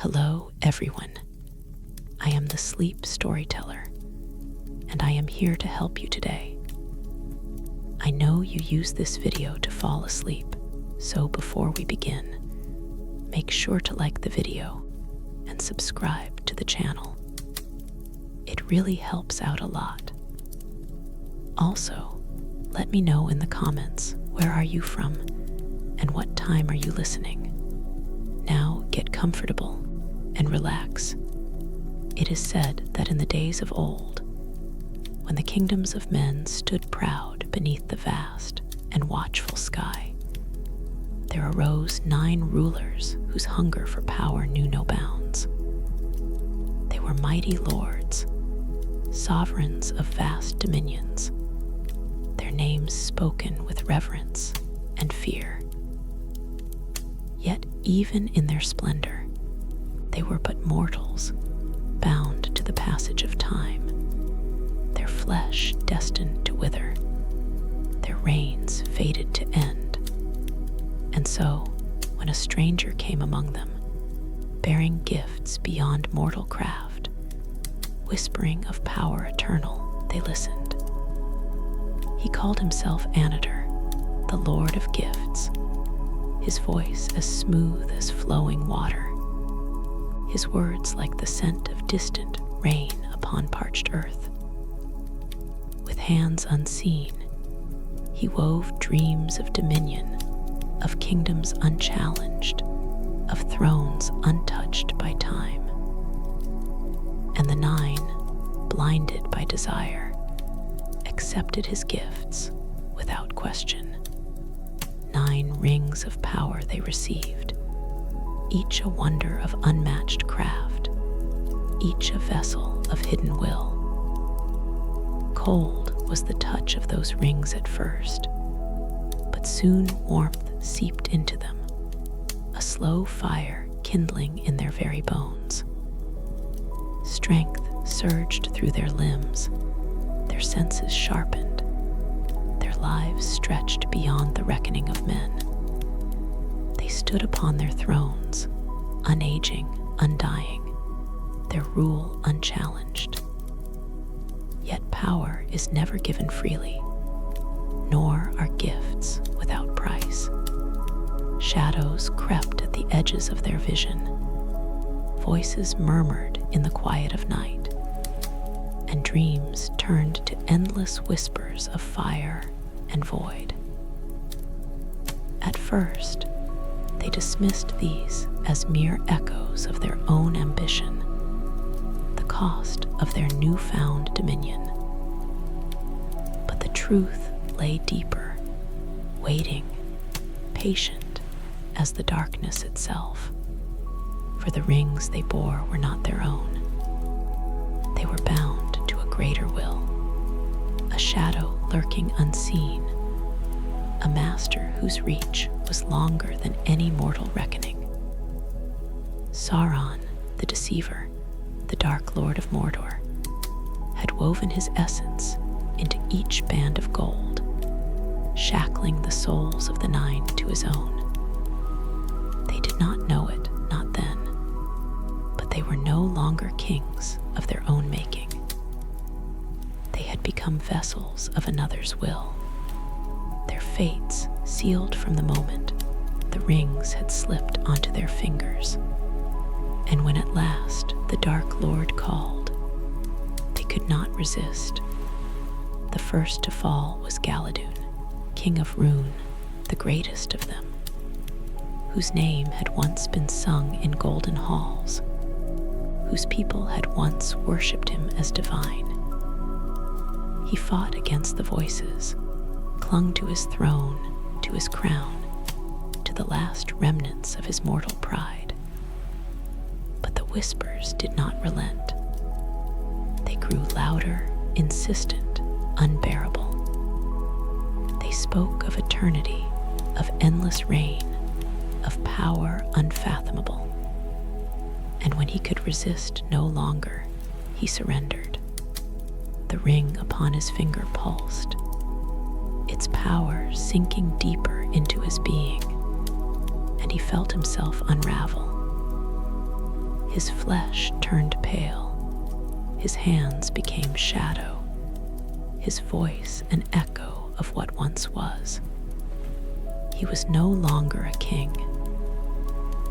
Hello, everyone. I am the sleep storyteller, and I am here to help you today. I know you use this video to fall asleep, so before we begin, make sure to like the video and subscribe to the channel. It really helps out a lot. Also, let me know in the comments, where are you from and what time are you listening? Now get comfortable and relax. It is said that in the days of old, when the kingdoms of men stood proud beneath the vast and watchful sky, there arose 9 rulers whose hunger for power knew no bounds. They were mighty lords, sovereigns of vast dominions, their names spoken with reverence and fear. Yet even in their splendor, they were but mortals, bound to the passage of time, their flesh destined to wither, their reigns fated to end. And so, when a stranger came among them, bearing gifts beyond mortal craft, whispering of power eternal, they listened. He called himself Anator, the Lord of Gifts, his voice as smooth as flowing water, his words like the scent of distant rain upon parched earth. With hands unseen, he wove dreams of dominion, of kingdoms unchallenged, of thrones untouched by time. And the 9, blinded by desire, accepted his gifts without question. 9 rings of power they received, each a wonder of unmatched craft, each a vessel of hidden will. Cold was the touch of those rings at first, but soon warmth seeped into them, a slow fire kindling in their very bones. Strength surged through their limbs, their senses sharpened, their lives stretched beyond the reckoning of men. They stood upon their thrones, unaging, undying, their rule unchallenged. Yet power is never given freely, nor are gifts without price. Shadows crept at the edges of their vision. Voices murmured in the quiet of night, and dreams turned to endless whispers of fire and void. At first, they dismissed these as mere echoes of their own ambition, the cost of their newfound dominion. But the truth lay deeper, waiting, patient as the darkness itself. For the rings they bore were not their own. They were bound to a greater will, a shadow lurking unseen, a master whose reach was longer than any mortal reckoning. Sauron, the deceiver, the Dark Lord of Mordor, had woven his essence into each band of gold, shackling the souls of the 9 to his own. They did not know it, not then, but they were no longer kings of their own making. They had become vessels of another's will, their fates sealed from the moment the rings had slipped onto their fingers. And when at last the Dark Lord called, they could not resist. The first to fall was Galadun, King of Rhûn, the greatest of them, whose name had once been sung in golden halls, whose people had once worshipped him as divine. He fought against the voices, clung to his throne, to his crown, to the last remnants of his mortal pride. But the whispers did not relent. They grew louder, insistent, unbearable. They spoke of eternity, of endless reign, of power unfathomable. And when he could resist no longer, he surrendered. The ring upon his finger pulsed, its power sinking deeper into his being, and he felt himself unravel. His flesh turned pale, his hands became shadow, his voice an echo of what once was. He was no longer a king.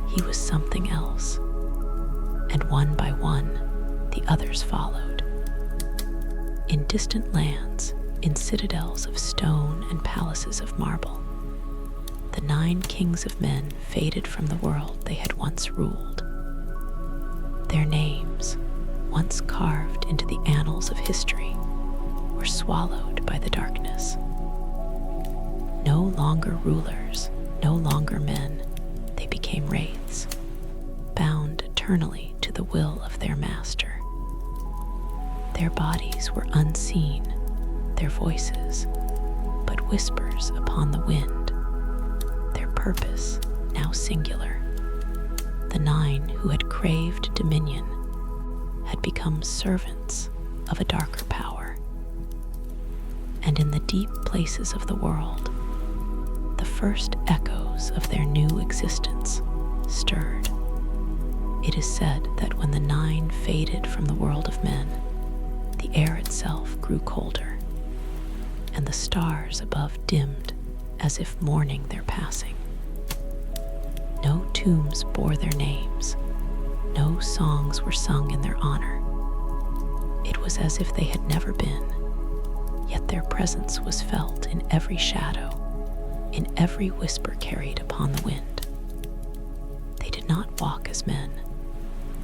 He was something else, and one by one, the others followed. In distant lands, in citadels of stone and palaces of marble, the 9 kings of men faded from the world they had once ruled. Their names, once carved into the annals of history, were swallowed by the darkness. No longer rulers, no longer men, they became wraiths, bound eternally to the will of their master. Their bodies were unseen, their voices but whispers upon the wind, their purpose now singular. The 9 who had craved dominion had become servants of a darker power. And in the deep places of the world, the first echoes of their new existence stirred. It is said that when the 9 faded from the world of men, the air itself grew colder, and the stars above dimmed as if mourning their passing. No tombs bore their names, no songs were sung in their honor. It was as if they had never been, yet their presence was felt in every shadow, in every whisper carried upon the wind. They did not walk as men,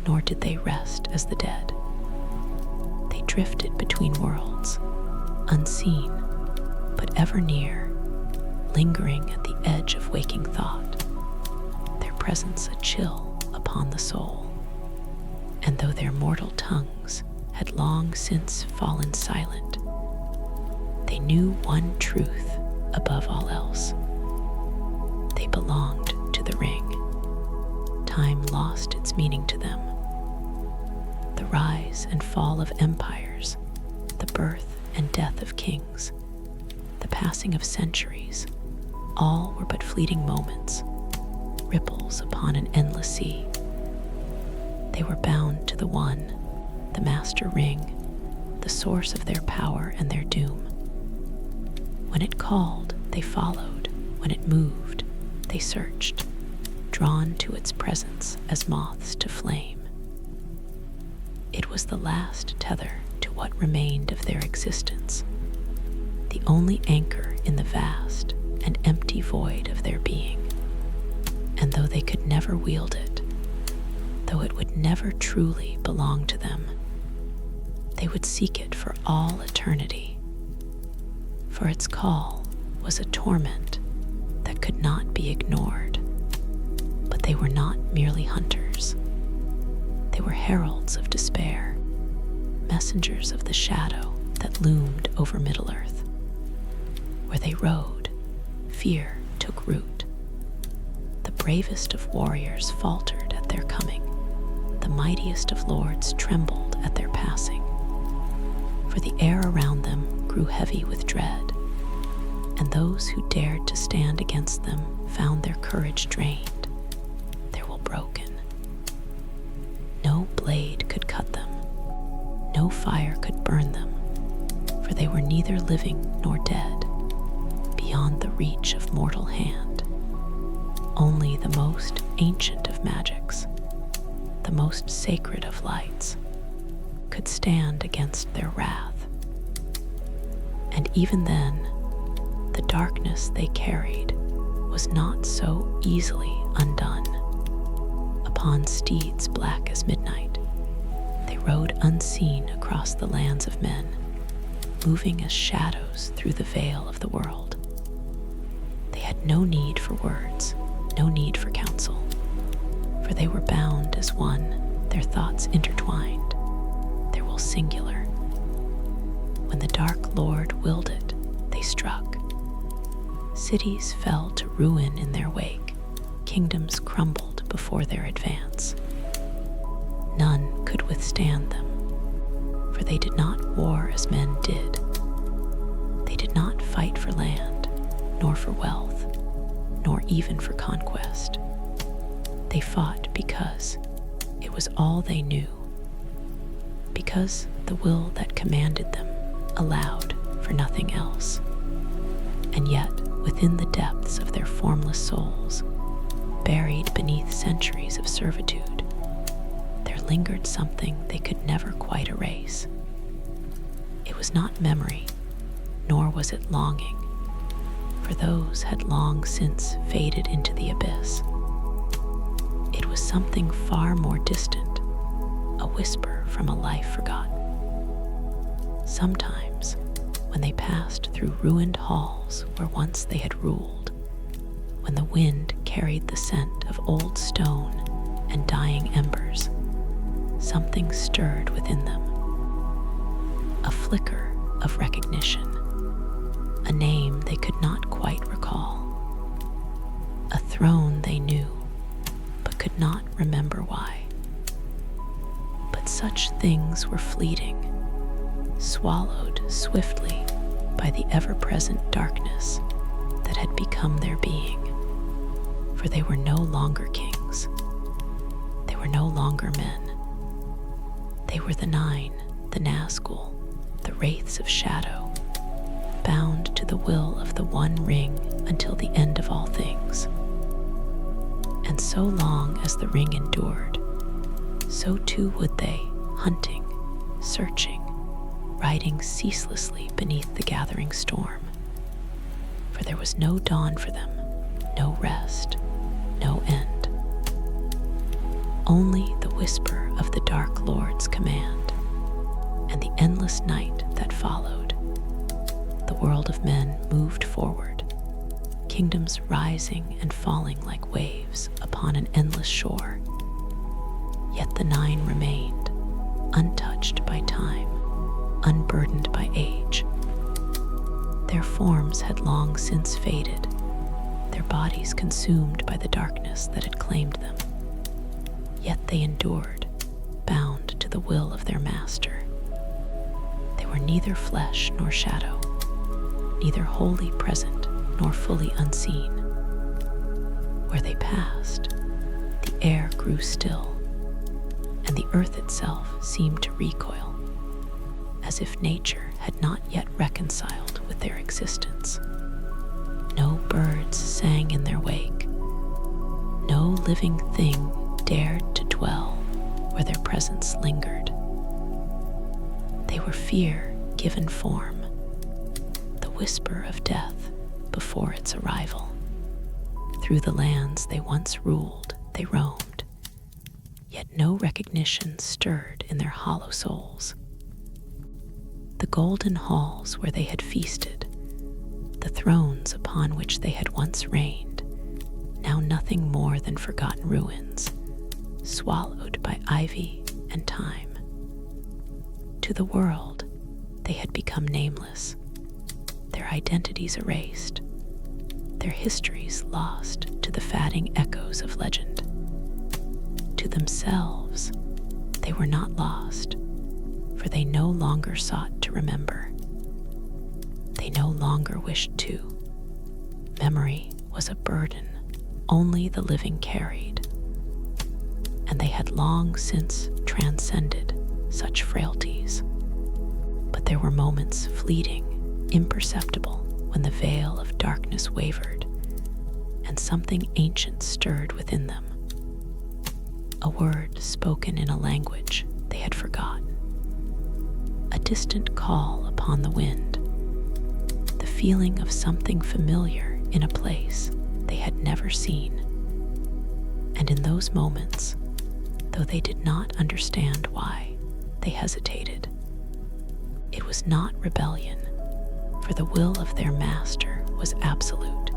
nor did they rest as the dead. They drifted between worlds, unseen, but ever near, lingering at the edge of waking thought, their presence a chill upon the soul. And though their mortal tongues had long since fallen silent, they knew one truth above all else. They belonged to the ring. Time lost its meaning to them. The rise and fall of empires, the birth and death of kings, the passing of centuries, all were but fleeting moments, ripples upon an endless sea. They were bound to the one, the master ring, the source of their power and their doom. When it called, they followed. When it moved, they searched, drawn to its presence as moths to flame. It was the last tether to what remained of their existence, the only anchor in the vast and empty void of their being. And though they could never wield it, though it would never truly belong to them, they would seek it for all eternity. For its call was a torment that could not be ignored. But they were not merely hunters. They were heralds of despair, messengers of the shadow that loomed over Middle-earth. Where they rode, fear took root. The bravest of warriors faltered at their coming. The mightiest of lords trembled at their passing. For the air around them grew heavy with dread, and those who dared to stand against them found their courage drained, their will broken. No blade could cut them, no fire could burn them, for they were neither living nor dead, beyond the reach of mortal hand. Only the most ancient of magics, the most sacred of lights, could stand against their wrath. And even then, the darkness they carried was not so easily undone. Upon steeds black as midnight, they rode unseen across the lands of men, moving as shadows through the veil of the world. They had no need for words, no need for counsel, for they were bound as one, their thoughts intertwined, their will singular. When the Dark Lord willed it, they struck. Cities fell to ruin in their wake, kingdoms crumbled before their advance. None could withstand them, for they did not war as men did. They did not fight for land, nor for wealth, nor even for conquest. They fought because it was all they knew, because the will that commanded them allowed for nothing else. And yet, within the depths of their formless souls, buried beneath centuries of servitude, there lingered something they could never quite erase. It was not memory, nor was it longing, for those had long since faded into the abyss. It was something far more distant, a whisper from a life forgotten. Sometimes, when they passed through ruined halls where once they had ruled, when the wind carried the scent of old stone and dying embers, something stirred within them. A flicker of recognition, a name they could not quite recall, a throne they knew but could not remember why. But such things were fleeting, swallowed swiftly by the ever-present darkness that had become their being, for they were no longer kings. They were no longer men. They were the Nine, the Nazgul, the wraiths of shadow, bound to the will of the One Ring until the end of all things. And so long as the ring endured, so too would they, hunting, searching, riding ceaselessly beneath the gathering storm. For there was no dawn for them, no rest, no end. Only the whisper of the Dark Lord's command, and the endless night that followed. The world of men moved forward, kingdoms rising and falling like waves upon an endless shore. Yet the Nine remained, untouched by time, unburdened by age. Their forms had long since faded, their bodies consumed by the darkness that had claimed them. Yet they endured, bound to the will of their master. They were neither flesh nor shadow, neither wholly present nor fully unseen. Where they passed, the air grew still, and the earth itself seemed to recoil, as if nature had not yet reconciled with their existence. No birds sang in their wake. No living thing dared to dwell where their presence lingered. They were fear given form, the whisper of death before its arrival. Through the lands they once ruled, they roamed, yet no recognition stirred in their hollow souls. The golden halls where they had feasted, the thrones upon which they had once reigned, now nothing more than forgotten ruins, swallowed by ivy and time. To the world, they had become nameless, their identities erased, their histories lost to the fading echoes of legend. To themselves, they were not lost, for they no longer sought to remember. They no longer wished to. Memory was a burden only the living carried, and they had long since transcended such frailties. But there were moments fleeting, imperceptible, when the veil of darkness wavered, and something ancient stirred within them. A word spoken in a language they had forgotten. A distant call upon the wind. The feeling of something familiar in a place they had never seen. And in those moments, though they did not understand why, they hesitated. It was not rebellion, for the will of their master was absolute.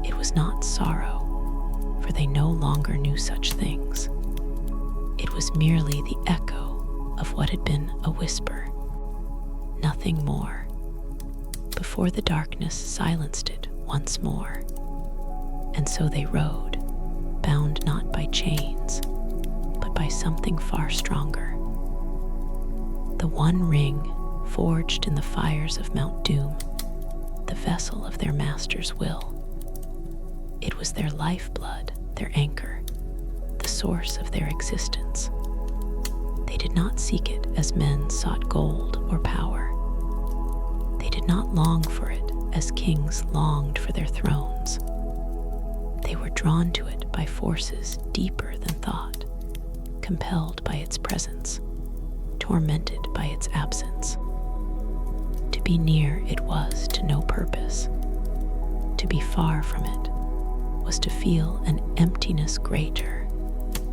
It was not sorrow, for they no longer knew such things. It was merely the echo of what had been a whisper, nothing more, before the darkness silenced it once more. And so they rode, bound not by chains, but by something far stronger. The One Ring, forged in the fires of Mount Doom, the vessel of their master's will. It was their lifeblood, their anchor, the source of their existence. They did not seek it as men sought gold or power. They did not long for it as kings longed for their thrones. They were drawn to it by forces deeper than thought, compelled by its presence, tormented by its absence. To be near it was to no purpose. To be far from it was to feel an emptiness greater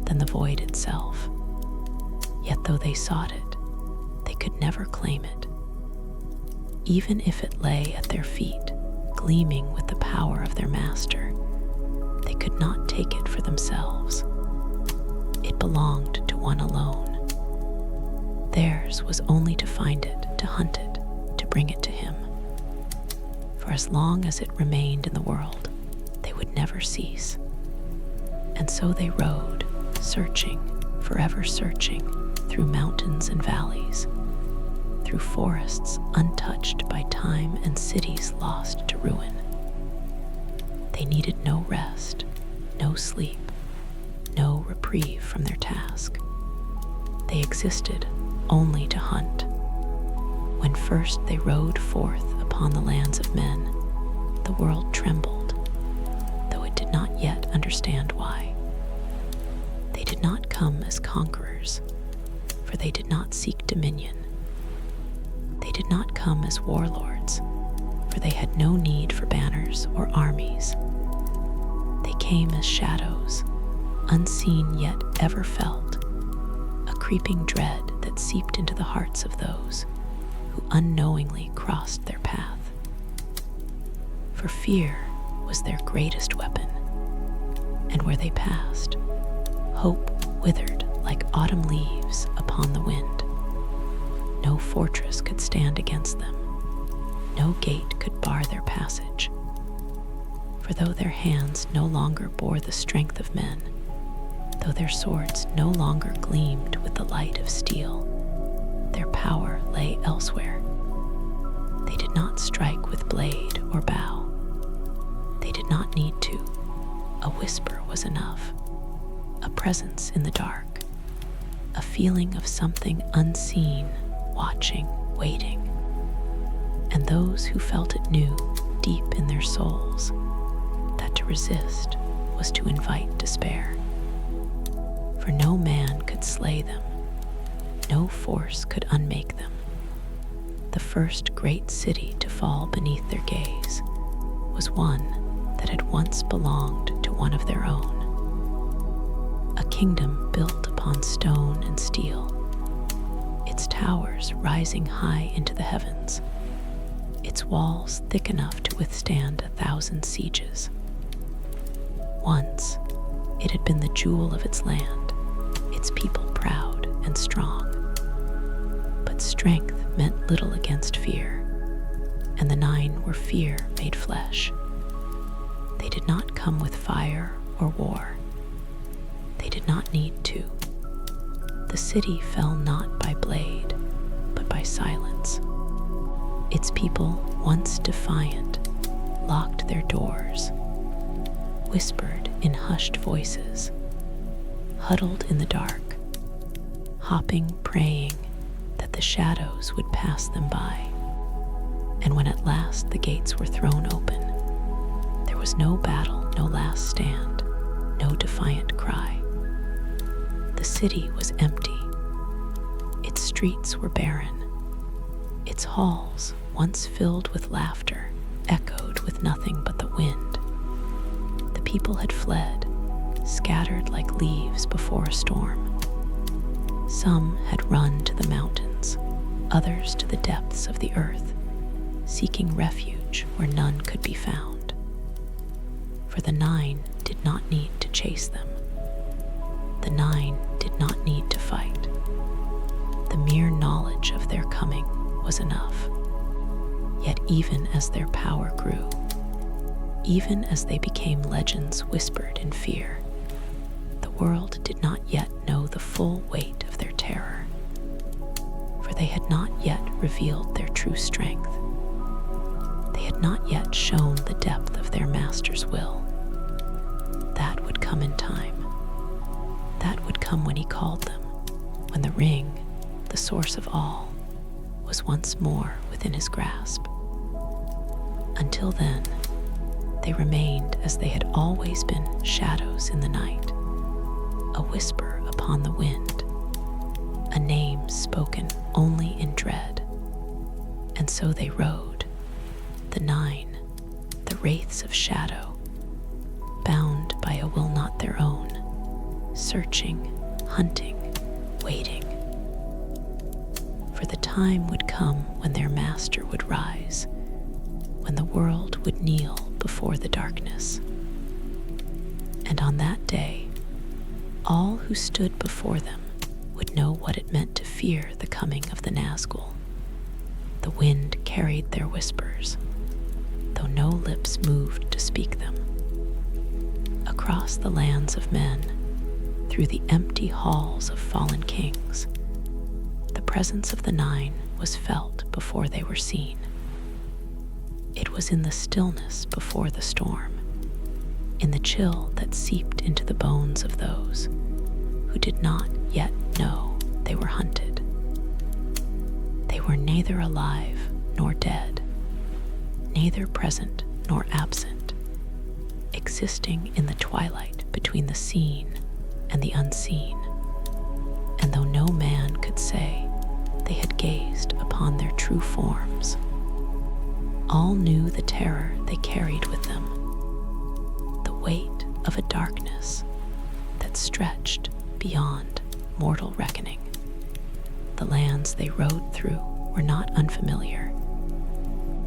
than the void itself. Yet though they sought it, they could never claim it. Even if it lay at their feet, gleaming with the power of their master, they could not take it for themselves. It belonged to one alone. Theirs was only to find it, to hunt it, to bring it to him. For as long as it remained in the world, they would never cease. And so they rode, searching, forever searching, through mountains and valleys, through forests untouched by time and cities lost to ruin. They needed no rest, no sleep, no reprieve from their task. They existed only to hunt. When first they rode forth upon the lands of men, the world trembled, though it did not yet understand why. They did not come as conquerors, for they did not seek dominion. They did not come as warlords, for they had no need for banners or armies. They came as shadows, unseen yet ever felt, a creeping dread that seeped into the hearts of those who unknowingly crossed their path. For fear was their greatest weapon, and where they passed, hope withered like autumn leaves upon the wind. No fortress could stand against them. No gate could bar their passage. For though their hands no longer bore the strength of men, though their swords no longer gleamed with the light of steel, their power lay elsewhere. They did not strike with blade or bow. They did not need to. A whisper was enough. A presence in the dark. A feeling of something unseen, watching, waiting. And those who felt it knew, deep in their souls, that to resist was to invite despair. For no man could slay them. No force could unmake them. The first great city to fall beneath their gaze was one that had once belonged to one of their own. A kingdom built upon stone and steel, its towers rising high into the heavens, its walls thick enough to withstand 1,000 sieges. Once, it had been the jewel of its land, its people proud and strong. But strength meant little against fear, and the 9 were fear made flesh. They did not come with fire or war. They did not need to. The city fell not by blade, but by silence. Its people, once defiant, locked their doors, whispered in hushed voices, huddled in the dark, hopping, praying that the shadows would pass them by. And when at last the gates were thrown open, there was no battle, no last stand, no defiant cry. The city was empty. Its streets were barren. Its halls, once filled with laughter, echoed with nothing but the wind. The people had fled, scattered like leaves before a storm. Some had run to the mountains, others to the depths of the earth, seeking refuge where none could be found. For the 9 did not need to chase them. The 9 did not need to fight. The mere knowledge of their coming was enough. Yet even as their power grew, even as they became legends whispered in fear, the world did not yet know the full weight of their terror. For they had not yet revealed their true strength. They had not yet shown the depth of their master's will. That would come in time. come when he called them, when the ring, the source of all, was once more within his grasp. Until then, they remained as they had always been, shadows in the night, a whisper upon the wind, a name spoken only in dread. And so they rode, the 9, the wraiths of shadow, bound by a will not their own, searching, hunting, waiting. For the time would come when their master would rise, when the world would kneel before the darkness. And on that day, all who stood before them would know what it meant to fear the coming of the Nazgul. The wind carried their whispers, though no lips moved to speak them. Across the lands of men, through the empty halls of fallen kings, the presence of the 9 was felt before they were seen. It was in the stillness before the storm, in the chill that seeped into the bones of those who did not yet know they were hunted. They were neither alive nor dead, neither present nor absent, existing in the twilight between the seen and the unseen. And though no man could say they had gazed upon their true forms, all knew the terror they carried with them, the weight of a darkness that stretched beyond mortal reckoning. The lands they rode through were not unfamiliar,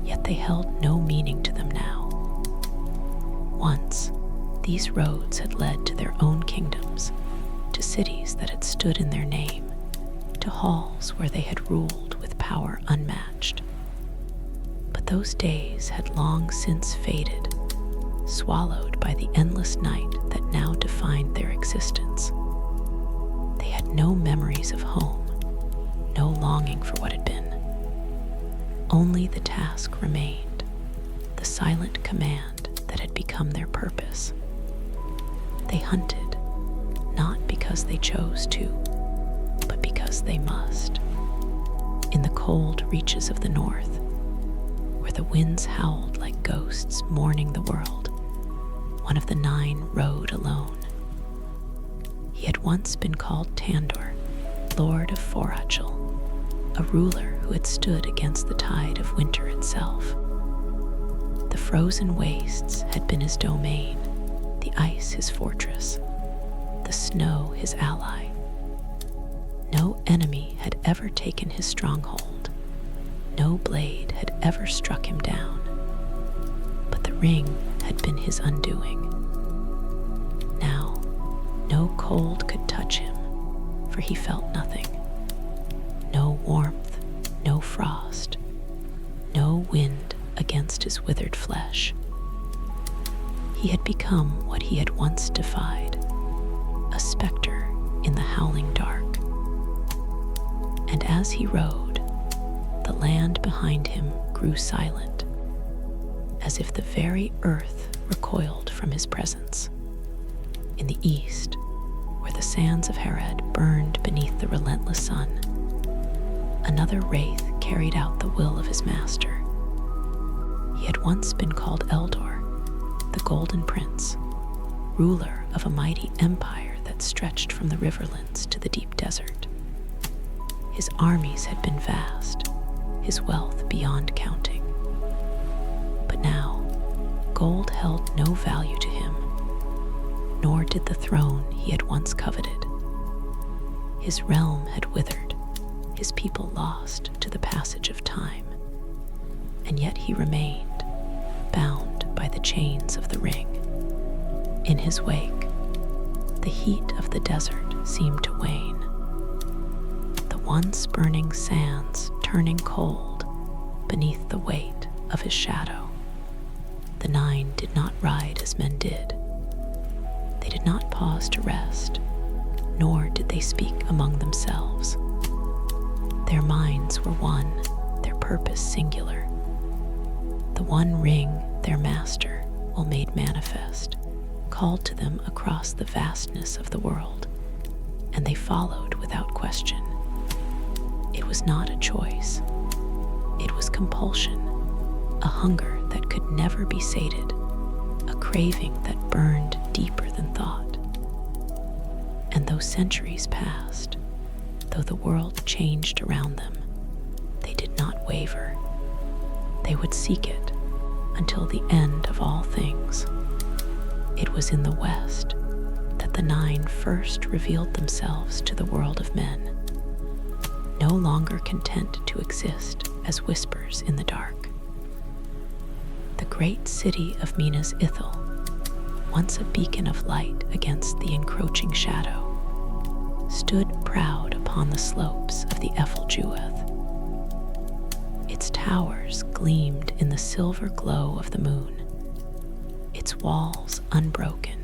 yet they held no meaning to them now. Once, these roads had led to their own kingdoms, to cities that had stood in their name, to halls where they had ruled with power unmatched. But those days had long since faded, swallowed by the endless night that now defined their existence. They had no memories of home, no longing for what had been. Only the task remained, the silent command that had become their purpose. They hunted, not because they chose to, but because they must. In the cold reaches of the north, where the winds howled like ghosts mourning the world, one of the 9 rode alone. He had once been called Tandor, Lord of Forachel, a ruler who had stood against the tide of winter itself. The frozen wastes had been his domain, the ice his fortress, the snow his ally. No enemy had ever taken his stronghold, no blade had ever struck him down, but the ring had been his undoing. Now, no cold could touch him, for he felt nothing. No warmth, no frost, no wind against his withered flesh. He had become what he had once defied, a specter in the howling dark. And as he rode, the land behind him grew silent, as if the very earth recoiled from his presence. In the east, where the sands of Harad burned beneath the relentless sun, another wraith carried out the will of his master. He had once been called Eldor, the Golden Prince, ruler of a mighty empire that stretched from the riverlands to the deep desert. His armies had been vast, his wealth beyond counting. But now, gold held no value to him, nor did the throne he had once coveted. His realm had withered, his people lost to the passage of time, and yet he remained, bound by the chains of the ring. In his wake, the heat of the desert seemed to wane, the once burning sands turning cold beneath the weight of his shadow. The 9 did not ride as men did. They did not pause to rest, nor did they speak among themselves. Their minds were one, their purpose singular. The one ring their master will made manifest, called to them across the vastness of the world, and they followed without question. It was not a choice. It was compulsion, a hunger that could never be sated, a craving that burned deeper than thought. And though centuries passed, though the world changed around them, they did not waver. They would seek it until the end of all things. It was in the West that the nine first revealed themselves to the world of men, no longer content to exist as whispers in the dark. The great city of Minas Ithil, once a beacon of light against the encroaching shadow, stood proud upon the slopes of the Effeljueth. Its towers gleamed in the silver glow of the moon, its walls unbroken,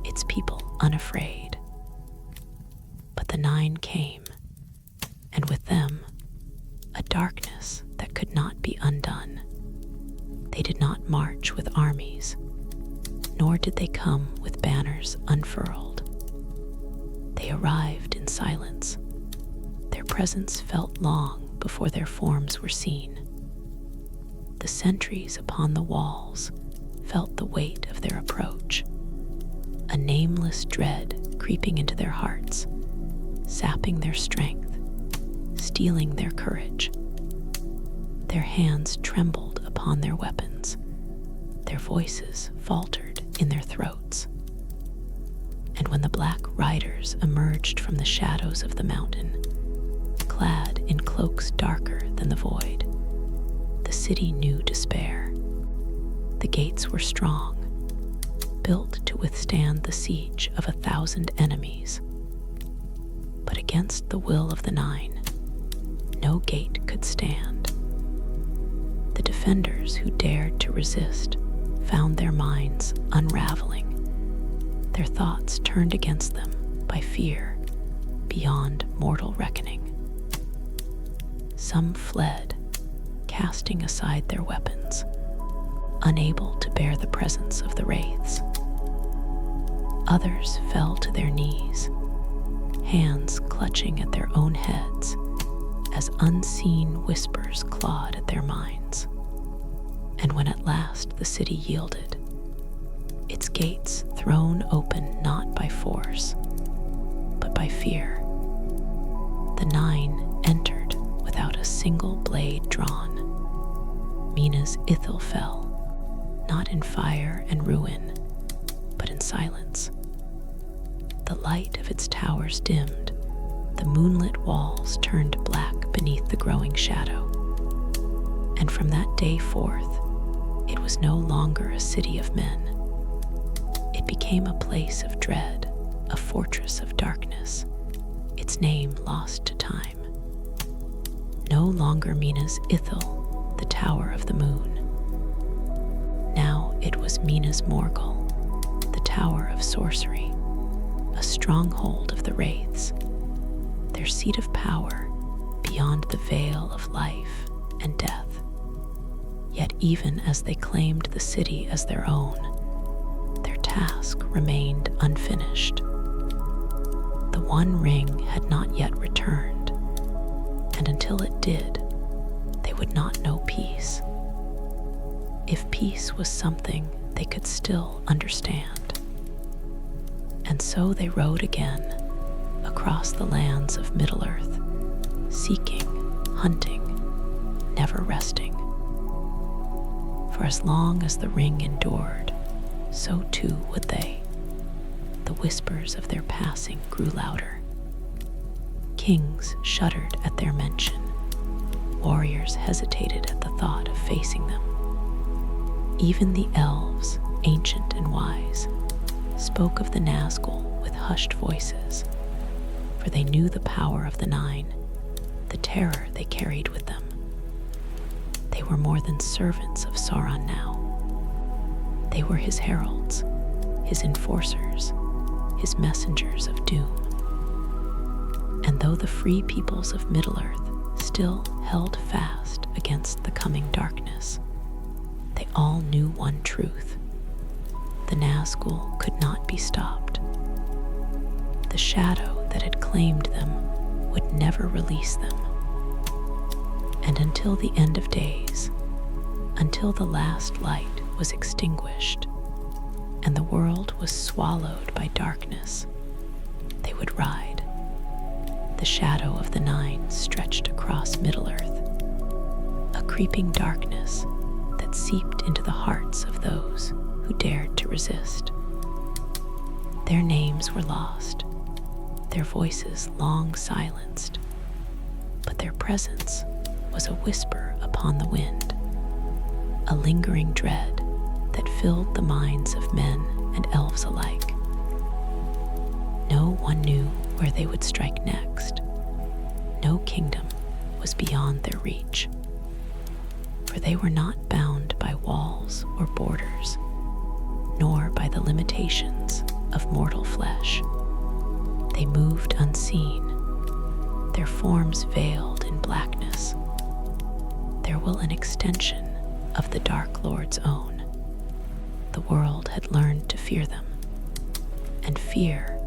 its people unafraid. But the nine came, and with them, a darkness that could not be undone. They did not march with armies, nor did they come with banners unfurled. They arrived in silence. Their presence felt long before their forms were seen. The sentries upon the walls felt the weight of their approach, a nameless dread creeping into their hearts, sapping their strength, stealing their courage. Their hands trembled upon their weapons. Their voices faltered in their throats. And when the black riders emerged from the shadows of the mountain, clad in cloaks darker than the void, the city knew despair. The gates were strong, built to withstand the siege of 1,000 enemies. But against the will of the nine, no gate could stand. The defenders who dared to resist found their minds unraveling, their thoughts turned against them by fear beyond mortal reckoning. Some fled, casting aside their weapons, unable to bear the presence of the wraiths. Others fell to their knees, hands clutching at their own heads as unseen whispers clawed at their minds. And when at last the city yielded, its gates thrown open not by force, but by fear, the nine entered without a single blade drawn. Minas Ithil fell, not in fire and ruin, but in silence. The light of its towers dimmed, the moonlit walls turned black beneath the growing shadow. And from that day forth, it was no longer a city of men. It became a place of dread, a fortress of darkness, its name lost to time. No longer Minas Ithil, the tower of the moon. Now it was Minas Morgul, the tower of sorcery, a stronghold of the wraiths, their seat of power beyond the veil of life and death. Yet even as they claimed the city as their own, their task remained unfinished. The One Ring had not yet returned, and until it did, they would not know peace. If peace was something they could still understand. And so they rode again across the lands of Middle-earth, seeking, hunting, never resting. For as long as the ring endured, so too would they. The whispers of their passing grew louder. Kings shuddered at their mention. Warriors hesitated at the thought of facing them. Even the elves, ancient and wise, spoke of the Nazgul with hushed voices, for they knew the power of the nine, the terror they carried with them. They were more than servants of Sauron now. They were his heralds, his enforcers, his messengers of doom. And though the free peoples of Middle-earth still held fast against the coming darkness, they all knew one truth. The Nazgul could not be stopped. The shadow that had claimed them would never release them. And until the end of days, until the last light was extinguished and the world was swallowed by darkness, they would ride. The shadow of the Nine stretched across Middle-earth, a creeping darkness that seeped into the hearts of those who dared to resist. Their names were lost, their voices long silenced, but their presence was a whisper upon the wind, a lingering dread that filled the minds of men and elves alike. No one knew where they would strike next. No kingdom was beyond their reach, for they were not bound by walls or borders, nor by the limitations of mortal flesh. They moved unseen, their forms veiled in blackness. Their will an extension of the Dark Lord's own. The world had learned to fear them, and fear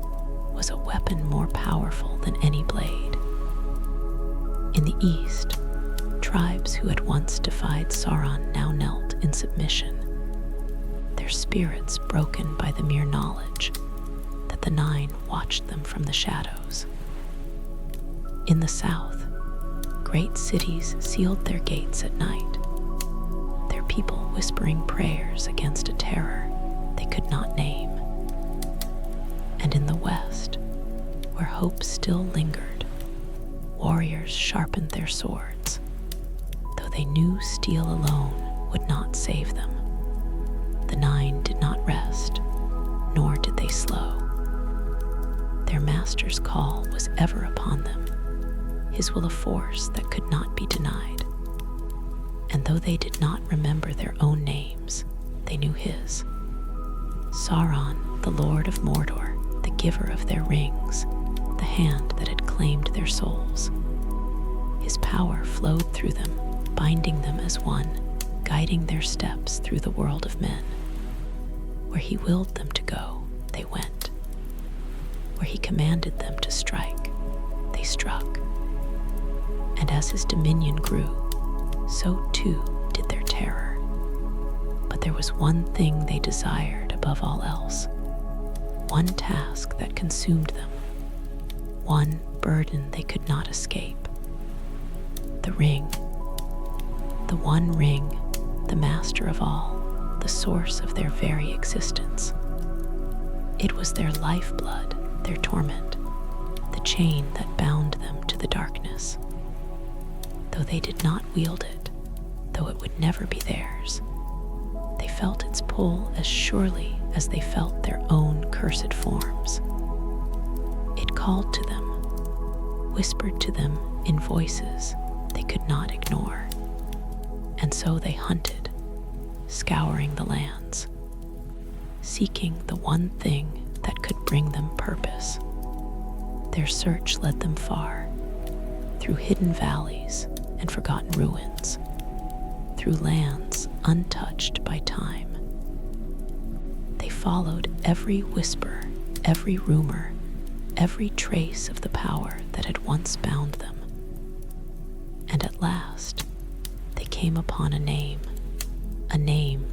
was a weapon more powerful than any blade. In the east, tribes who had once defied Sauron now knelt in submission, their spirits broken by the mere knowledge that the Nine watched them from the shadows. In the south, great cities sealed their gates at night, their people whispering prayers against a terror they could not name. And in the west, where hope still lingered, warriors sharpened their swords, though they knew steel alone would not save them. The Nine did not rest, nor did they slow. Their master's call was ever upon them, his will a force that could not be denied. And though they did not remember their own names, they knew his. Sauron, the Lord of Mordor, the giver of their rings, the hand that had claimed their souls. His power flowed through them, binding them as one, guiding their steps through the world of men. Where he willed them to go, they went. Where he commanded them to strike, they struck. And as his dominion grew, so too did their terror. But there was one thing they desired above all else, one task that consumed them, one burden they could not escape. The ring, the one ring, the master of all, the source of their very existence. It was their lifeblood, their torment, the chain that bound them to the darkness. Though they did not wield it, though it would never be theirs, they felt its pull as surely as they felt their own cursed forms. It called to them, whispered to them in voices they could not ignore. And so they hunted, scouring the lands, seeking the one thing that could bring them purpose. Their search led them far, through hidden valleys and forgotten ruins, through lands untouched by time. They followed every whisper, every rumor, every trace of the power that had once bound them. And at last, they came upon a name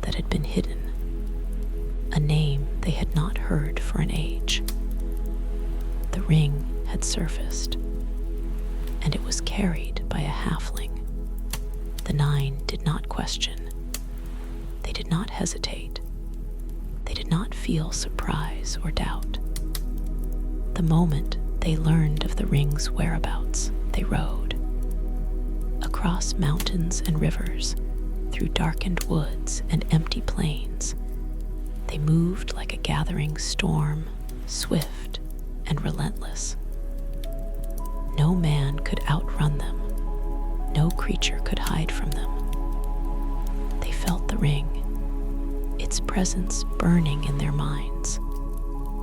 that had been hidden, a name they had not heard for an age. The ring had surfaced, and it was carried by a halfling. The Nine did not question. They did not hesitate. They did not feel surprise or doubt. The moment they learned of the ring's whereabouts, they rode. Across mountains and rivers, through darkened woods and empty plains, they moved like a gathering storm, swift and relentless. No man could outrun them. No creature could hide from them. They felt the ring, its presence burning in their minds,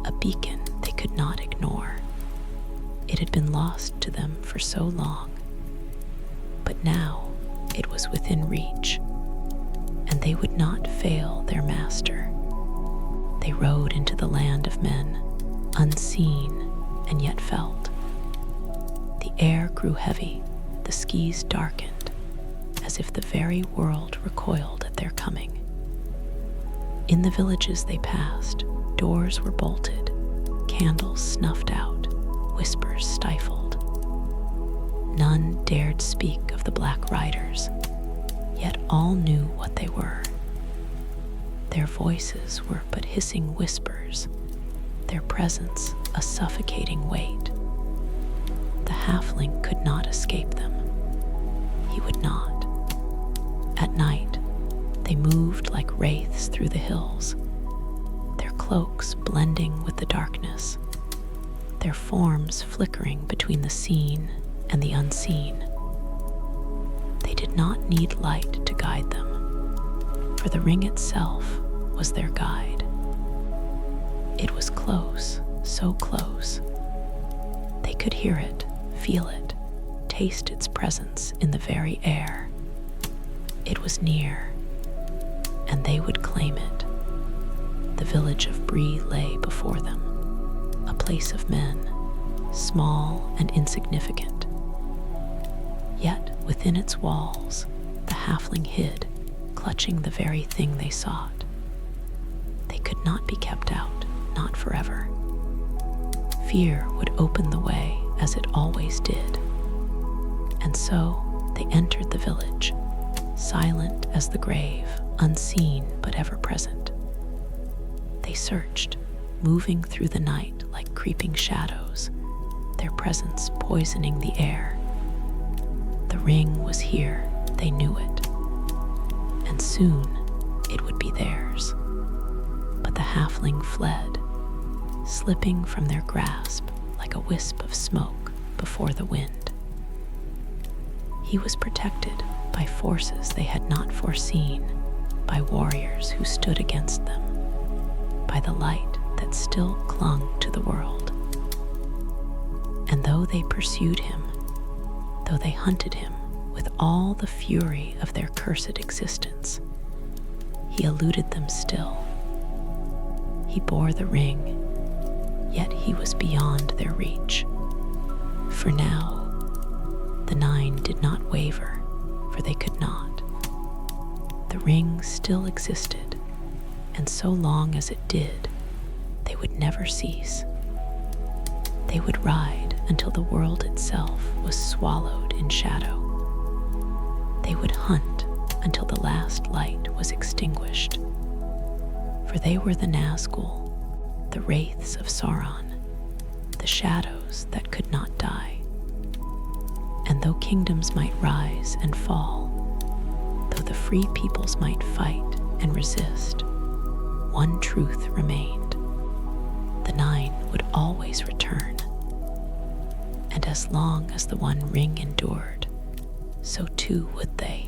a beacon they could not ignore. It had been lost to them for so long, but now it was within reach, and they would not fail their master. They rode into the land of men, unseen and yet felt. The air grew heavy, the skies darkened, as if the very world recoiled at their coming. In the villages they passed, doors were bolted, candles snuffed out, whispers stifled. None dared speak of the Black Riders, yet all knew what they were. Their voices were but hissing whispers, their presence a suffocating weight. The halfling could not escape them. He would not. At night, they moved like wraiths through the hills, their cloaks blending with the darkness, their forms flickering between the seen and the unseen. They did not need light to guide them, for the ring itself was their guide. It was close, so close. They could hear it, feel it, taste its presence in the very air. It was near, and they would claim it. The village of Bree lay before them, a place of men, small and insignificant. Yet within its walls, the halfling hid, clutching the very thing they sought. They could not be kept out, not forever. Fear would open the way as it always did. And so they entered the village, silent as the grave, unseen but ever present. They searched, moving through the night like creeping shadows, their presence poisoning the air. The ring was here, they knew it, and soon it would be theirs. But the halfling fled, slipping from their grasp like a wisp of smoke before the wind. He was protected by forces they had not foreseen, by warriors who stood against them, by the light that still clung to the world. And though they pursued him, though they hunted him with all the fury of their cursed existence, he eluded them still. He bore the ring, yet he was beyond their reach. For now, the 9 did not waver, for they could not. The ring still existed, and so long as it did, they would never cease. They would ride until the world itself was swallowed in shadow. They would hunt until the last light was extinguished. For they were the Nazgul, the wraiths of Sauron, the shadows that could not die. And though kingdoms might rise and fall, though the free peoples might fight and resist, one truth remained. The 9 would always return. And as long as the One Ring endured, so too would they.